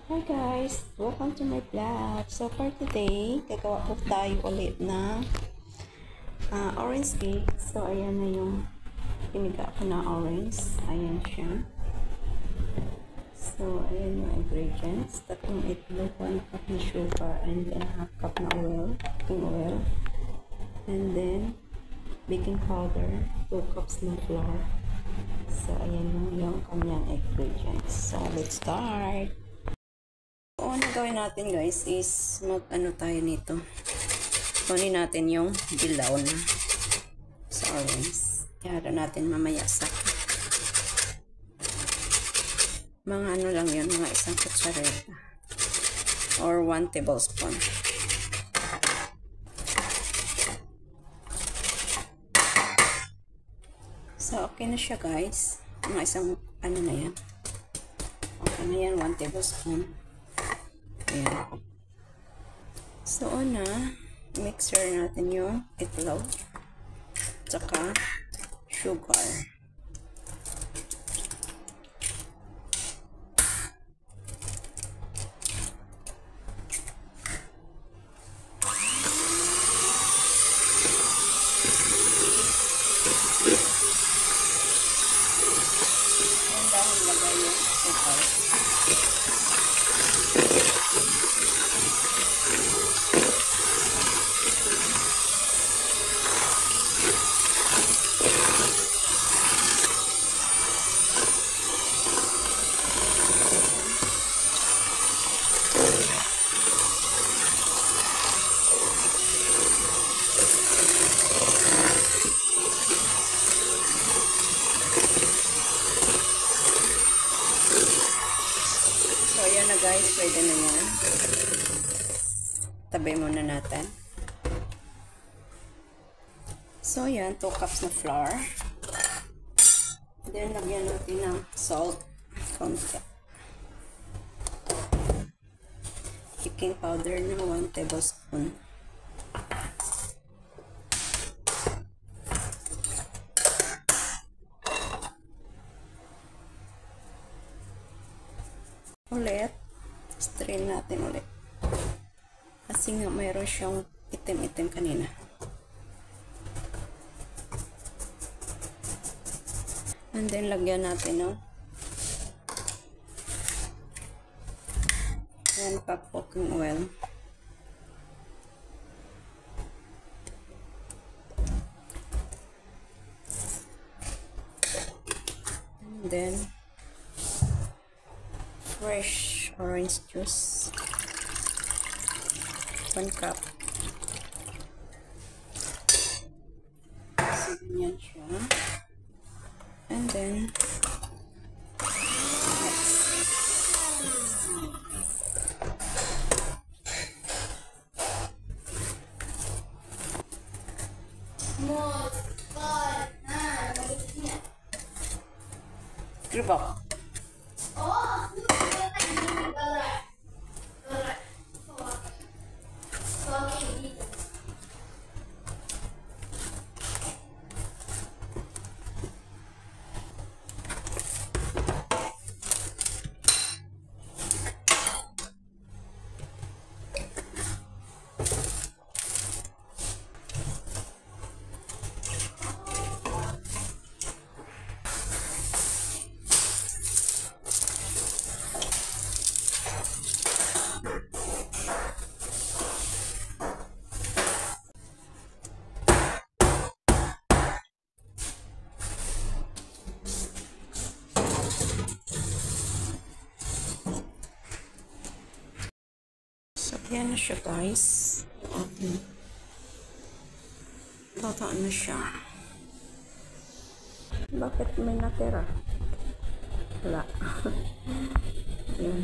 Hi guys! Welcome to my vlog. So for today, gagawa po tayo ulit ng orange cake. So ayan na yung piniga ko na orange. Ayan siya. So ayan yung ingredients. 3 itlog, 1 cup na sugar, and then half cup na oil, cooking oil. And then baking powder, 2 cups na flour. So ayan yung kanyang ingredients. So let's start! So, ano gawin natin guys is mag-ano tayo nito. Kunin natin yung dilaw na sa orange. Yara natin mamaya sa mga ano lang yun, mga 1 kutsareta or 1 tablespoon. So, okay na siya guys. Mga isang ano na yan. Okay na yan, 1 tablespoon. Ayan. So, una, mixer natin yung itlog tsaka sugar. Ayan dahil lagay yung sugar. So, ayan na guys, pwede na yan. Tabi muna natin. So, ayan, 2 cups na flour. Then, lagyan natin ng salt. Konti. Baking powder na 1 tablespoon. Ulit, strain natin ulit. Kasi nga mayroon siyang itim-itim kanina. And then, lagyan natin ng 1 cup cooking oil. And then, fresh orange juice, 1 cup. So, ganyan siya. And then, gribak. So, yan na siya guys. Okay. Toto na siya. Bakit may natira? Wala. Yan.